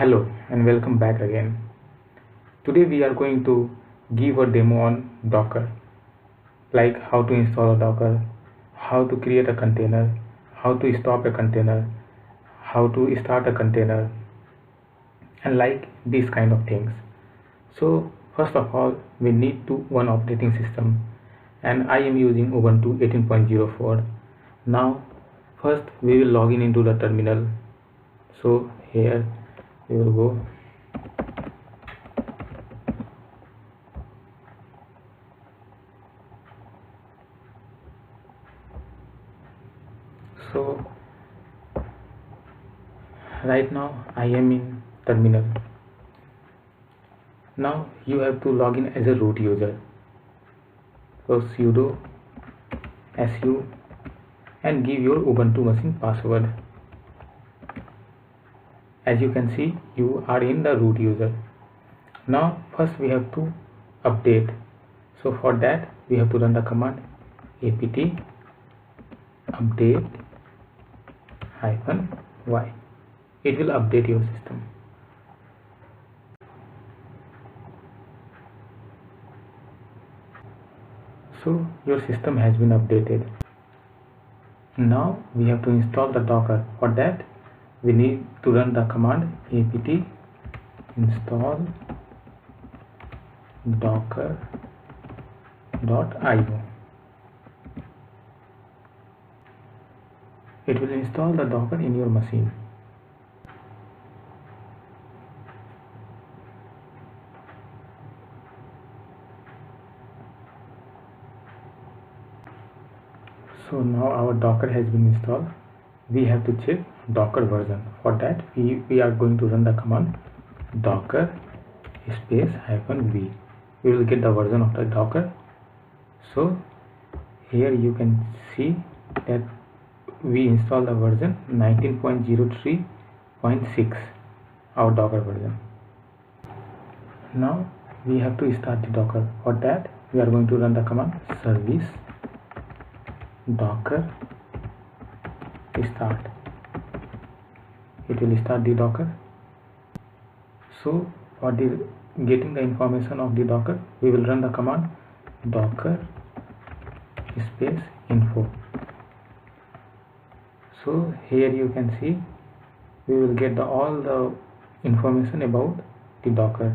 Hello and welcome back again. Today we are going to give a demo on Docker, like how to install a Docker, how to create a container, how to stop a container, how to start a container, and like these kind of things. So first of all, we need to one operating system, and I am using Ubuntu 18.04. Now first we will log in into the terminal. So here we will go. So right now I am in terminal. Now you have to log in as a root user. So sudo su and give your Ubuntu machine password. As you can see, you are in the root user. Now first we have to update. So for that we have to run the command apt update -y. It will update your system. So your system has been updated. Now we have to install the Docker. For that we need to run the command apt install docker.io. It will install the Docker in your machine. So now our Docker has been installed. We have to check Docker version. For that we are going to run the command docker -v. We will get the version of the Docker. So here you can see that we install the version 19.03.6, our Docker version. Now we have to start the Docker. For that we are going to run the command service docker start. It will start the Docker. So for the getting the information of the Docker, we will run the command docker -info. So here you can see we will get all the information about the Docker.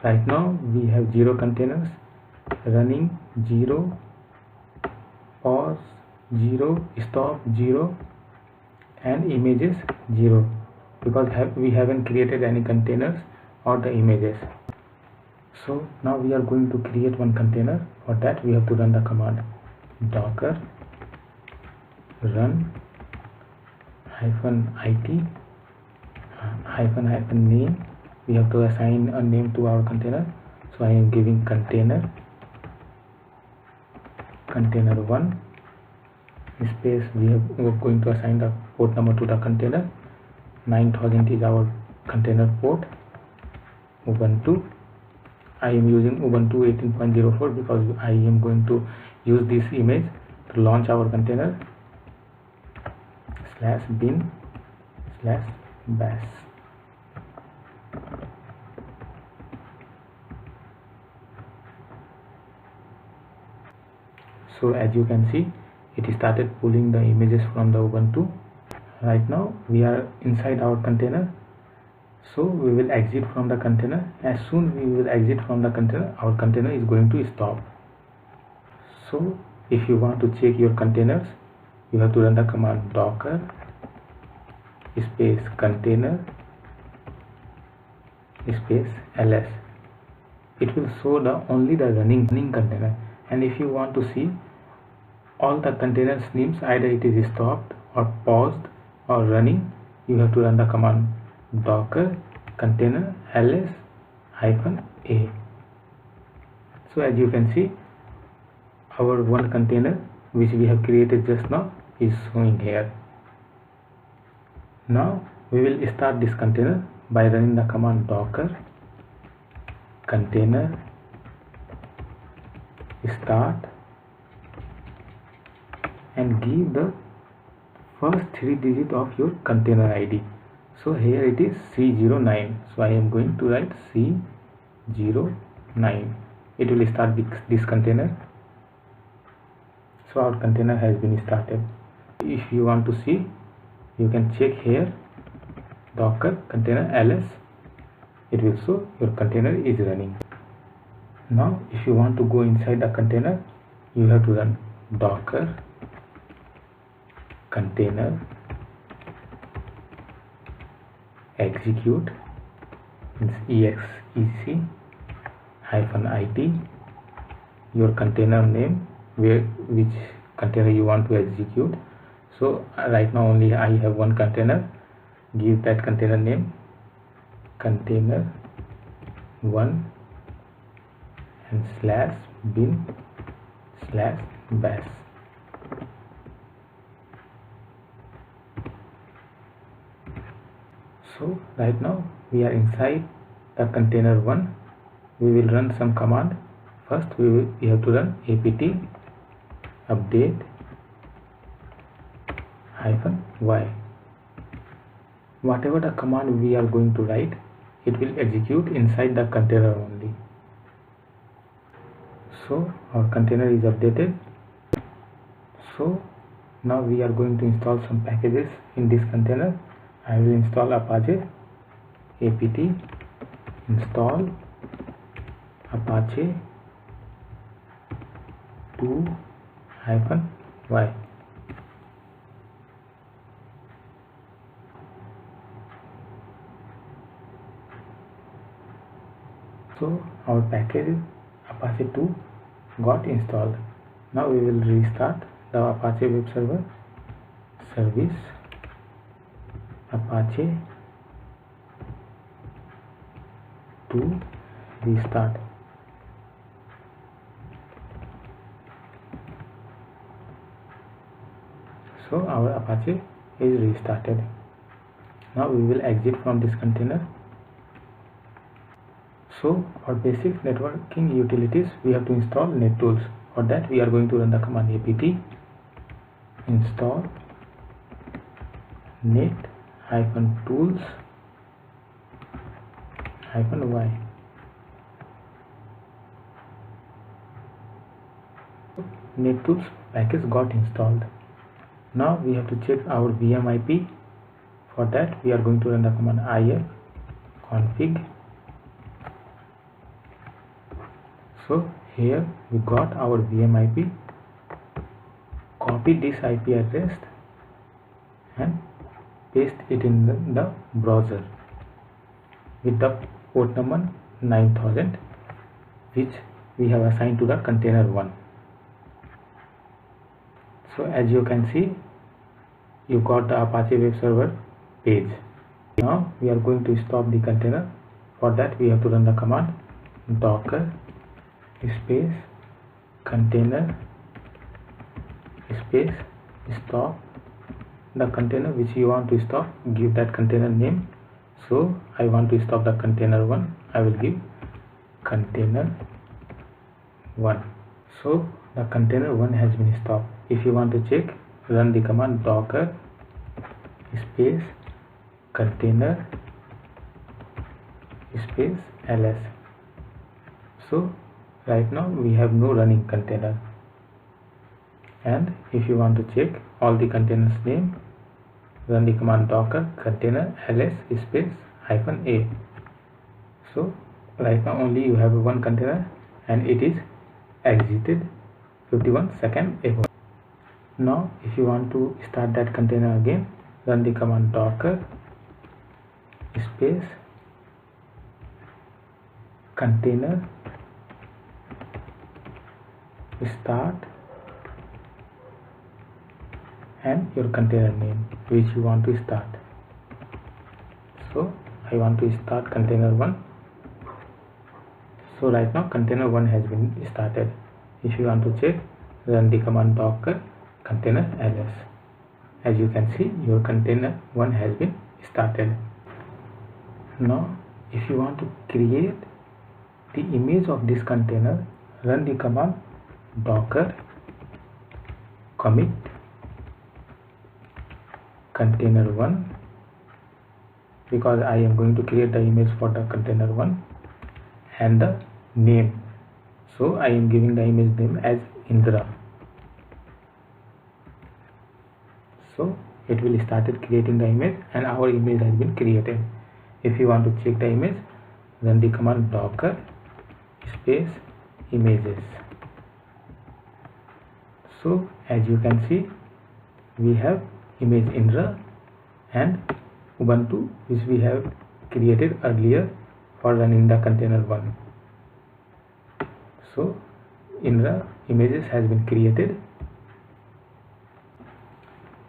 Right now we have 0 containers, running 0, pause 0, stop 0, and images 0, because we haven't created any containers or the images. So now we are going to create one container. For that we have to run the command docker run -it -name. We have to assign a name to our container. So I am giving container 1 space. We are going to assign the port number to the container. 9000 is our container port. Ubuntu, I am using Ubuntu 18.04 because I am going to use this image to launch our container. /bin/bash. So as you can see, it started pulling the images from the Ubuntu. Right now we are inside our container, so we will exit from the container. As soon we will exit from the container, our container is going to stop. So if you want to check your containers, you have to run the command docker container -ls. It will show only the running container. And if you want to see all the containers names, either it is stopped or paused or running, you have to run the command docker container -ls-a. So as you can see, our one container which we have created just now is showing here. Now we will start this container by running the command docker container start and give the first 3 digits of your container ID. So here it is C09. So I am going to write C09. It will start this container. So our container has been started. If you want to see, you can check here docker container ls. It will show your container is running. Now if you want to go inside the container, you have to run docker container execute exec -it your container name, which container you want to execute. So right now only I have one container. Give that container name container 1 and /bin/bash. So right now we are inside the container 1. We will run some command. First we have to run apt update -y. Whatever the command we are going to write, it will execute inside the container only. So our container is updated. So now we are going to install some packages in this container. I will install Apache apt install Apache 2-y. So our package Apache 2 got installed. Now we will restart the Apache web server service Apache 2 restart. So our Apache is restarted. Now we will exit from this container. So for basic networking utilities, we have to install NetTools. For that we are going to run the command apt install net-tools-y. NetTools package got installed. Now we have to check our VM IP. For that we are going to run the command ifconfig. So here we got our VM IP. Copy this IP address and paste it in the browser with the port number 9000, which we have assigned to the container 1. So as you can see, you got the Apache web server page. Now we are going to stop the container. For that we have to run the command docker space container space stop the container which you want to stop. Give that container name. So I want to stop the container 1. I will give container 1. So the container 1 has been stopped. If you want to check, run the command docker space container space ls. So right now we have no running container. And if you want to check all the containers name, run the command docker container ls space -a. So right now only you have one container and it is exited 51 seconds ago. Now if you want to start that container again, run the command docker space container start and your container name which you want to start. So I want to start container 1. So right now container 1 has been started. If you want to check, run the command docker container ls. As you can see, your container 1 has been started. Now if you want to create the image of this container, run the command docker commit container 1 because I am going to create the image for the container 1 and the name. So I am giving the image name as Indra. So it will started creating the image and our image has been created. If you want to check the image, run the command docker space images. So as you can see, we have image Indra and Ubuntu, which we have created earlier for running the container 1. So Indra images has been created.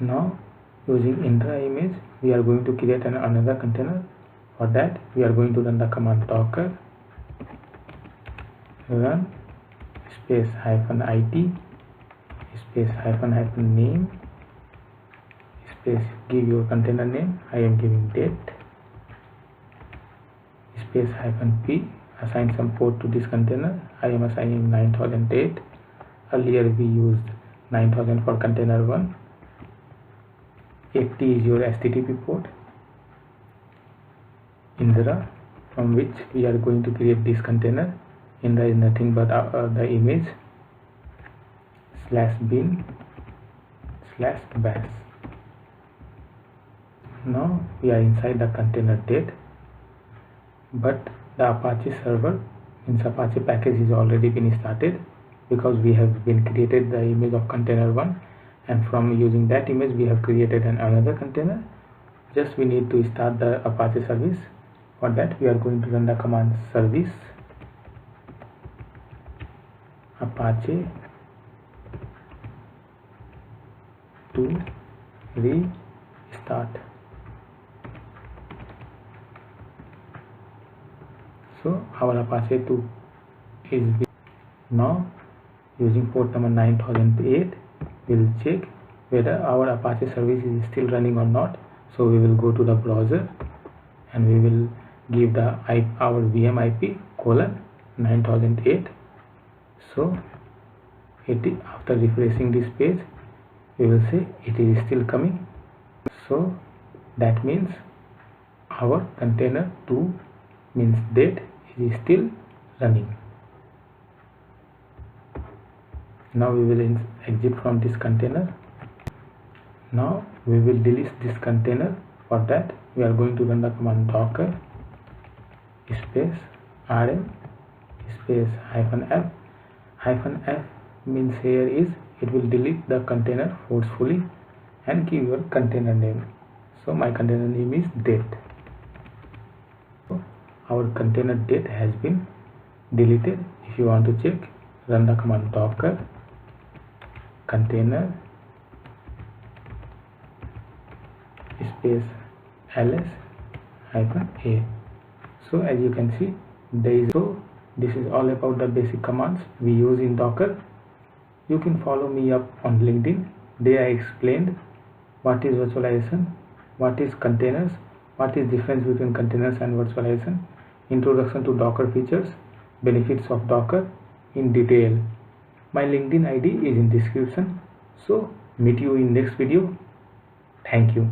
Now using Indra image, we are going to create another container. For that, we are going to run the command docker run space -it space -name space give your container name. I am giving date space -p. Assign some port to this container. I am assigning 9008. Earlier we used 9000 for container 1. 80 is your HTTP port. Indra, from which we are going to create this container. Indra is nothing but the image /bin/bash. Now we are inside the container date, but the Apache server, means Apache package, is already been started because we have been created the image of container 1, and from using that image we have created another container. Just we need to start the Apache service. For that, we are going to run the command service Apache to restart. So our Apache 2 is now using port number 9008. We will check whether our Apache service is still running or not. So we will go to the browser and we will give our VM IP :9008. So after refreshing this page, we will say it is still coming. So that means our container 2 means date is still running. Now we will exit from this container. Now we will delete this container. For that, we are going to run the command docker space rm space -f. -f means here is it will delete the container forcefully and give your container name. So my container name is date. So our container date has been deleted. If you want to check, run the command docker container space ls-a. So as you can see, this is all about the basic commands we use in Docker. You can follow me up on LinkedIn. There I explained what is virtualization, what is containers, what is difference between containers and virtualization, introduction to Docker features, benefits of Docker in detail. My LinkedIn ID is in description. So meet you in next video. Thank you.